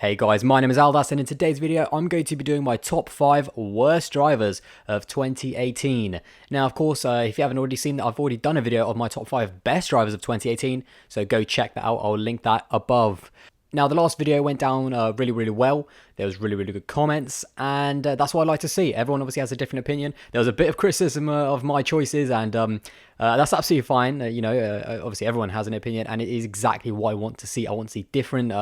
Hey guys, my name is Aldas, and in today's video I'm going to be doing my top 5 worst drivers of 2018. Now of course, if you haven't already seen that, I've already done a video of my top 5 best drivers of 2018, so go check that out. I'll link that above. Now, the last video went down really well. There was really good comments, and that's what I like to see. Everyone obviously has a different opinion. There was a bit of criticism of my choices, and that's absolutely fine. Obviously everyone has an opinion, and it is exactly what I want to see. I want to see different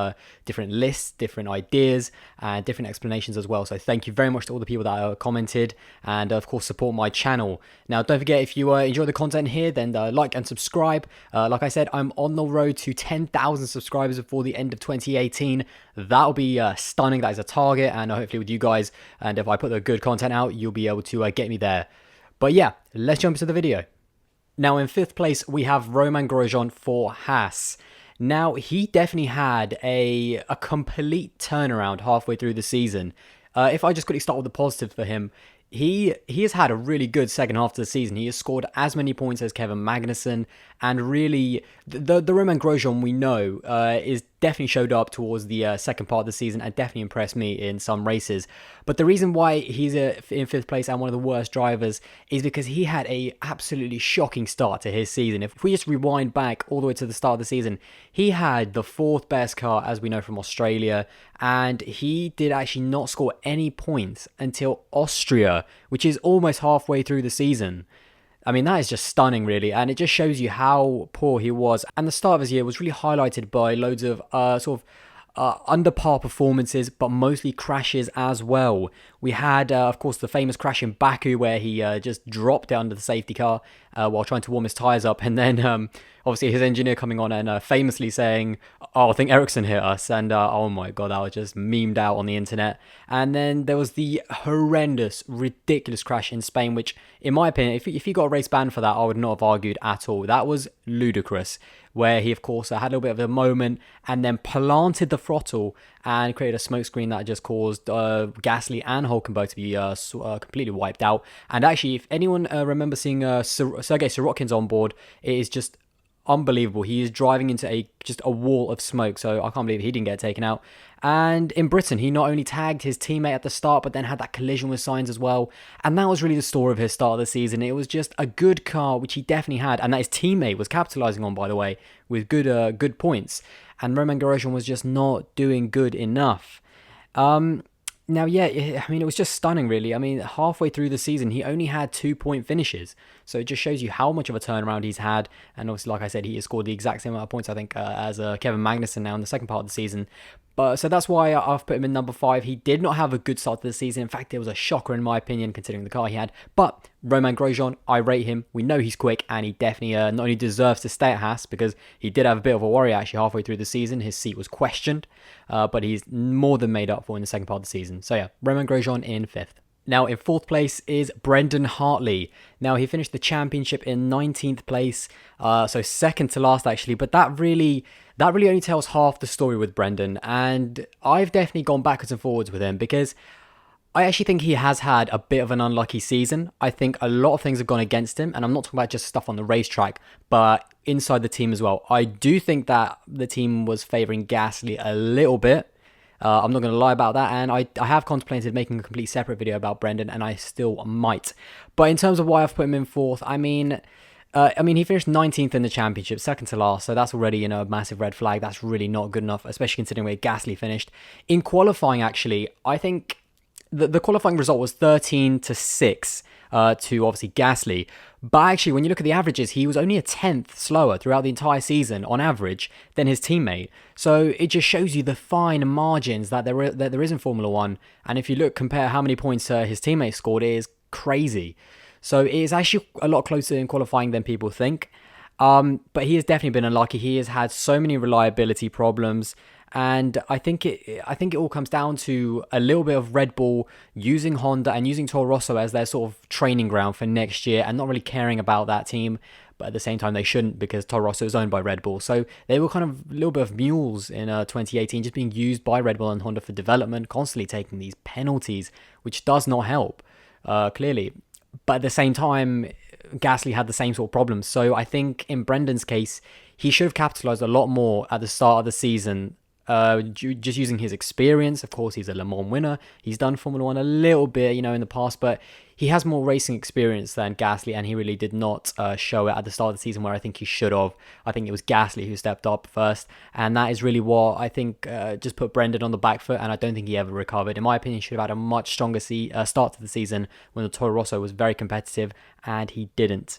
lists, different ideas, and different explanations as well. So thank you very much to all the people that commented, and of course support my channel. Now, don't forget, if you enjoy the content here, then like and subscribe. Like I said, I'm on the road to 10,000 subscribers before the end of 2018. That'll be stunning. That is a target, and hopefully with you guys, and if I put the good content out, you'll be able to get me there. But yeah, let's jump into the video. Now, in 5th place, we have Romain Grosjean for Haas. Now, he definitely had a complete turnaround halfway through the season. If I just quickly start with the positives for him, he has had a really good second half of the season. He has scored as many points as Kevin Magnussen, and really, the Romain Grosjean we know is definitely showed up towards the second part of the season and definitely impressed me in some races. But the reason why he's in 5th place and one of the worst drivers is because he had a absolutely shocking start to his season. If we just rewind back all the way to the start of the season, he had the 4th best car, as we know, from Australia, and he did actually not score any points until Austria, which is almost halfway through the season. I mean, that is just stunning, really, and it just shows you how poor he was. And the start of his year was really highlighted by loads of under par performances, but mostly crashes as well. We had, of course, the famous crash in Baku where he just dropped it under the safety car while trying to warm his tyres up, and then obviously his engineer coming on and famously saying, "Oh, I think Ericsson hit us," and oh my god, that was just memed out on the internet. And then there was the horrendous, ridiculous crash in Spain, which, in my opinion, if he got a race ban for that, I would not have argued at all. That was ludicrous, where he, of course, had a little bit of a moment and then planted the throttle and created a smoke screen that just caused Gasly and Hulkenberg to be completely wiped out. And actually, if anyone remembers seeing Sergei Sorokin's on board, it is just unbelievable. He is driving into just a wall of smoke, so I can't believe he didn't get taken out. And in Britain, he not only tagged his teammate at the start, but then had that collision with Sainz as well. And that was really the story of his start of the season. It was just a good car, which he definitely had, and that his teammate was capitalizing on, by the way, with good points. And Romain Grosjean was just not doing good enough. Now, yeah, I mean, it was just stunning, really. I mean, halfway through the season, he only had 2-point finishes. So it just shows you how much of a turnaround he's had. And obviously, like I said, he has scored the exact same amount of points, I think, as Kevin Magnussen now in the second part of the season. But so that's why I've put him in number 5. He did not have a good start to the season. In fact, it was a shocker, in my opinion, considering the car he had. But Romain Grosjean, I rate him. We know he's quick, and he definitely not only deserves to stay at Haas, because he did have a bit of a worry actually halfway through the season. His seat was questioned, but he's more than made up for in the second part of the season. So yeah, Romain Grosjean in 5th. Now, in 4th place is Brendon Hartley. Now, he finished the championship in 19th place, so second to last, actually. But that really only tells half the story with Brendon. And I've definitely gone backwards and forwards with him, because I actually think he has had a bit of an unlucky season. I think a lot of things have gone against him, and I'm not talking about just stuff on the racetrack, but inside the team as well. I do think that the team was favouring Gasly a little bit. I'm not going to lie about that, and I have contemplated making a complete separate video about Brendon, and I still might. But in terms of why I've put him in 4th, I mean, he finished 19th in the championship, second to last, so that's already, a massive red flag. That's really not good enough, especially considering where Gasly finished. In qualifying, actually, I think the qualifying result was 13-6 to obviously Gasly. But actually, when you look at the averages, he was only a 10th slower throughout the entire season on average than his teammate. So it just shows you the fine margins that there is in Formula 1. And if you compare how many points his teammate scored, it is crazy. So it is actually a lot closer in qualifying than people think. But he has definitely been unlucky. He has had so many reliability problems. And I think it all comes down to a little bit of Red Bull using Honda and using Toro Rosso as their sort of training ground for next year, and not really caring about that team. But at the same time, they shouldn't, because Toro Rosso is owned by Red Bull. So they were kind of a little bit of mules in 2018, just being used by Red Bull and Honda for development, constantly taking these penalties, which does not help, clearly. But at the same time, Gasly had the same sort of problems. So I think in Brendon's case, he should have capitalized a lot more at the start of the season just using his experience. Of course, he's a Le Mans winner. He's done Formula One a little bit, in the past, but he has more racing experience than Gasly, and he really did not show it at the start of the season where I think he should have. I think it was Gasly who stepped up first, and that is really what I think just put Brendon on the back foot, and I don't think he ever recovered. In my opinion, he should have had a much stronger start to the season when the Toro Rosso was very competitive, and he didn't.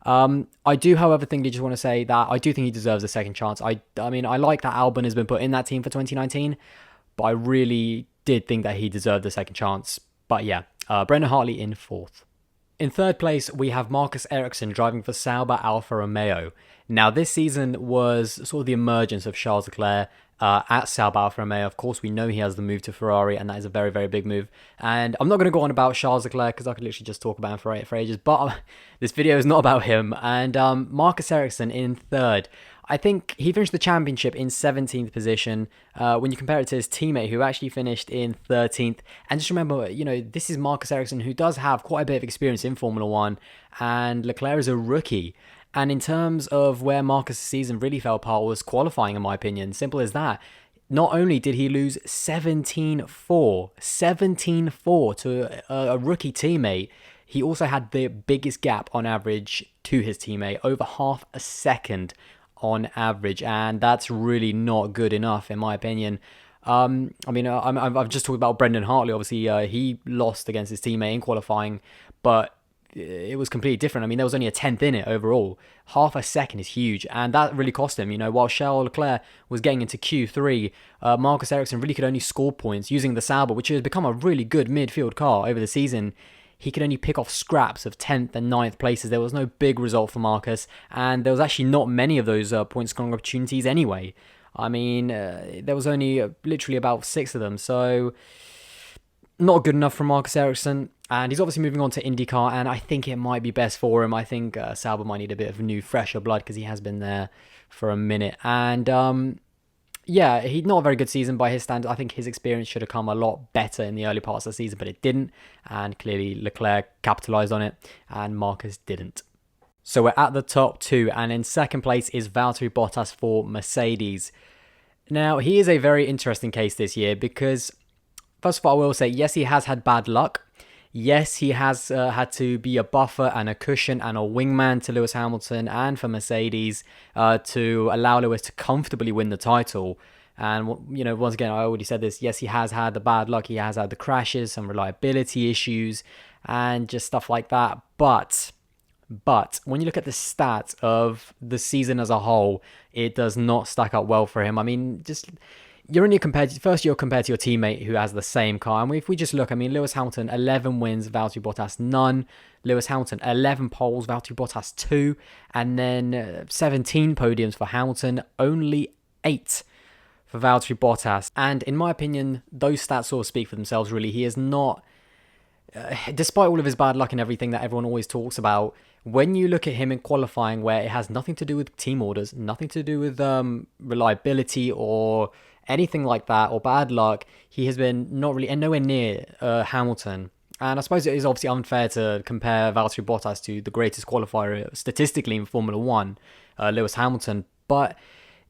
I do, however, just want to say that I do think he deserves a second chance. I mean, I like that Albon has been put in that team for 2019, but I really did think that he deserved a second chance. But yeah, Brendon Hartley in fourth. In third place, we have Marcus Ericsson driving for Sauber Alfa Romeo. Now, this season was sort of the emergence of Charles Leclerc at Sauber Alfa Romeo. Of course, we know he has the move to Ferrari, and that is a very, very big move. And I'm not going to go on about Charles Leclerc because I could literally just talk about him for ages, but this video is not about him. And Marcus Ericsson in third. I think he finished the championship in 17th position when you compare it to his teammate who actually finished in 13th. And just remember, this is Marcus Ericsson, who does have quite a bit of experience in Formula One, and Leclerc is a rookie. And in terms of where Marcus' season really fell apart was qualifying, in my opinion. Simple as that. Not only did he lose 17-4 to a rookie teammate, he also had the biggest gap on average to his teammate, over half a second on average, and that's really not good enough, in my opinion. I've just talked about Brendon Hartley. Obviously, he lost against his teammate in qualifying, but it was completely different. I mean, there was only a 10th in it overall. Half a second is huge, and that really cost him. While Charles Leclerc was getting into Q3, Marcus Ericsson really could only score points using the Sauber, which has become a really good midfield car over the season. He could only pick off scraps of 10th and 9th places. There was no big result for Marcus, and there was actually not many of those point scoring opportunities anyway. I mean, there was only literally about 6 of them, so not good enough for Marcus Ericsson. And he's obviously moving on to IndyCar, and I think it might be best for him. I think Sauber might need a bit of new, fresher blood because he has been there for a minute. And yeah, he's not a very good season by his standards. I think his experience should have come a lot better in the early parts of the season, but it didn't. And clearly Leclerc capitalized on it, and Marcus didn't. So we're at the top 2, and in second place is Valtteri Bottas for Mercedes. Now, he is a very interesting case this year because, first of all, I will say, yes, he has had bad luck. Yes, he has had to be a buffer and a cushion and a wingman to Lewis Hamilton and for Mercedes to allow Lewis to comfortably win the title. And, once again, I already said this. Yes, he has had the bad luck. He has had the crashes, some reliability issues, and just stuff like that. But when you look at the stats of the season as a whole, it does not stack up well for him. I mean, you're compared to your teammate who has the same car. And if we just look, Lewis Hamilton, 11 wins, Valtteri Bottas, none. Lewis Hamilton, 11 poles, Valtteri Bottas, 2. And then 17 podiums for Hamilton, only 8 for Valtteri Bottas. And in my opinion, those stats sort of speak for themselves, really. He is not, despite all of his bad luck and everything that everyone always talks about, when you look at him in qualifying, where it has nothing to do with team orders, nothing to do with reliability or anything like that, or bad luck, he has been not really, and nowhere near Hamilton. And I suppose it is obviously unfair to compare Valtteri Bottas to the greatest qualifier statistically in Formula One, Lewis Hamilton. But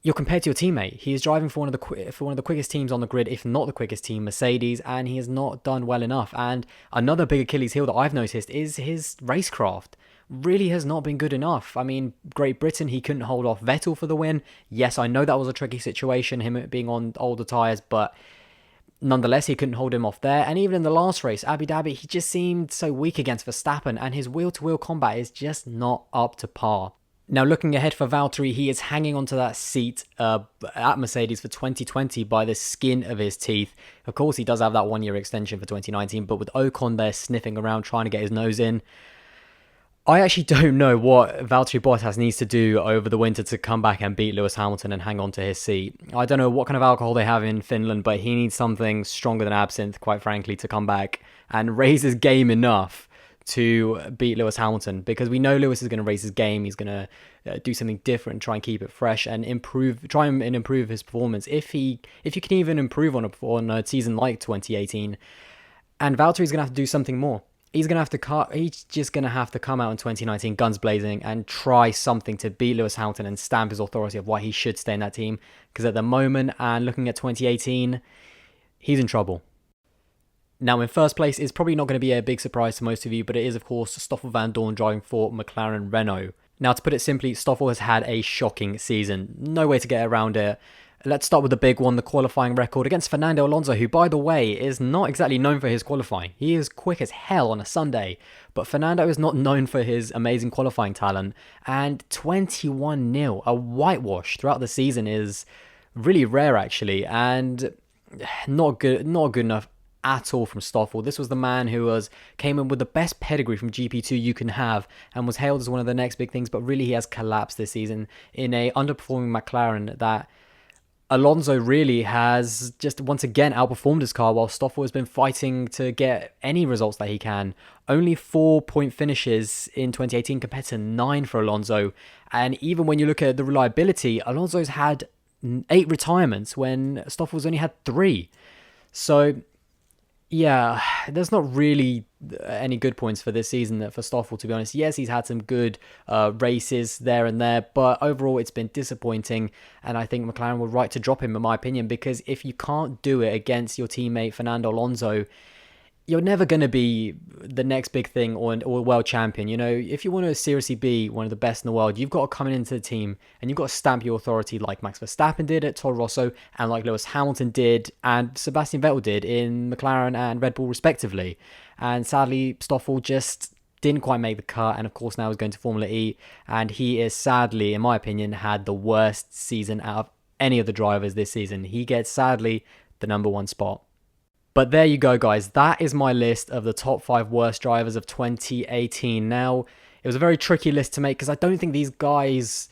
you're compared to your teammate. He is driving for one of the quickest teams on the grid, if not the quickest team, Mercedes, and he has not done well enough. And another big Achilles heel that I've noticed is his racecraft. Really has not been good enough. Great Britain, he couldn't hold off Vettel for the win. Yes, I know that was a tricky situation, him being on older tyres, but nonetheless, he couldn't hold him off there. And even in the last race, Abu Dhabi, he just seemed so weak against Verstappen, and his wheel-to-wheel combat is just not up to par. Now, looking ahead for Valtteri, he is hanging onto that seat at Mercedes for 2020 by the skin of his teeth. Of course, he does have that one-year extension for 2019, but with Ocon there sniffing around, trying to get his nose in, I actually don't know what Valtteri Bottas needs to do over the winter to come back and beat Lewis Hamilton and hang on to his seat. I don't know what kind of alcohol they have in Finland, but he needs something stronger than absinthe, quite frankly, to come back and raise his game enough to beat Lewis Hamilton, because we know Lewis is going to raise his game. He's going to do something different, try and keep it fresh and improve his performance. If you can even improve on a season like 2018, and Valtteri's going to have to do something more. he's gonna have to he's just gonna have to come out in 2019 guns blazing and try something to beat Lewis Hamilton and stamp his authority of why he should stay in that team. Because at the moment, and looking at 2018, he's in trouble. Now, in first place is probably not going to be a big surprise to most of you, but it is, of course, Stoffel Vandoorne driving for McLaren Renault. Now, to put it simply, Stoffel has had a shocking season. No way to get around it. Let's start with the big one, the qualifying record against Fernando Alonso, who, by the way, is not exactly known for his qualifying. He is quick as hell on a Sunday, but Fernando is not known for his amazing qualifying talent. And 21-0, a whitewash throughout the season, is really rare, actually, and not good enough at all from Stoffel. This was the man who came in with the best pedigree from GP2 you can have and was hailed as one of the next big things, but really he has collapsed this season in a underperforming McLaren that Alonso really has just once again outperformed his car, while Stoffel has been fighting to get any results that he can. Only 4-point finishes in 2018 compared to 9 for Alonso. And even when you look at the reliability, Alonso's had 8 retirements when Stoffel's only had 3. So yeah, there's not really any good points for this season for Stoffel, to be honest. Yes, he's had some good races there and there, but overall it's been disappointing, and I think McLaren were right to drop him, in my opinion, because if you can't do it against your teammate Fernando Alonso, you're never going to be the next big thing or world champion. You know, if you want to seriously be one of the best in the world, you've got to come into the team and you've got to stamp your authority like Max Verstappen did at Toro Rosso and like Lewis Hamilton did and Sebastian Vettel did in McLaren and Red Bull respectively. And sadly, Stoffel just didn't quite make the cut, and of course now he's going to Formula E, and he is sadly, in my opinion, had the worst season out of any of the drivers this season. He gets, sadly, the number 1 spot. But there you go, guys. That is my list of the top 5 worst drivers of 2018. Now, it was a very tricky list to make because I don't think these guys,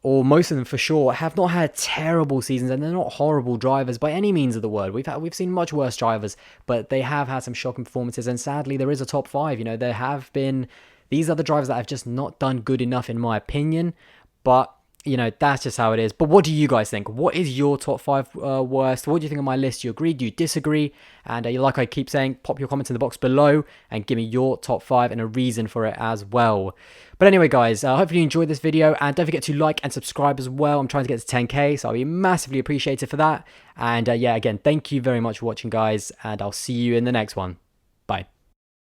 or most of them for sure, have not had terrible seasons, and they're not horrible drivers by any means of the word. We've seen much worse drivers, but they have had some shocking performances, and sadly, there is a top 5. You know, there have been, these are the drivers that have just not done good enough, in my opinion, but you know, that's just how it is. But what do you guys think? What is your top 5 worst? What do you think of my list? Do you agree? Do you disagree? And like I keep saying, pop your comments in the box below and give me your top 5 and a reason for it as well. But anyway, guys, hopefully you enjoyed this video, and don't forget to like and subscribe as well. I'm trying to get to 10k, so I'll be massively appreciated for that. And yeah, again, thank you very much for watching, guys, and I'll see you in the next one.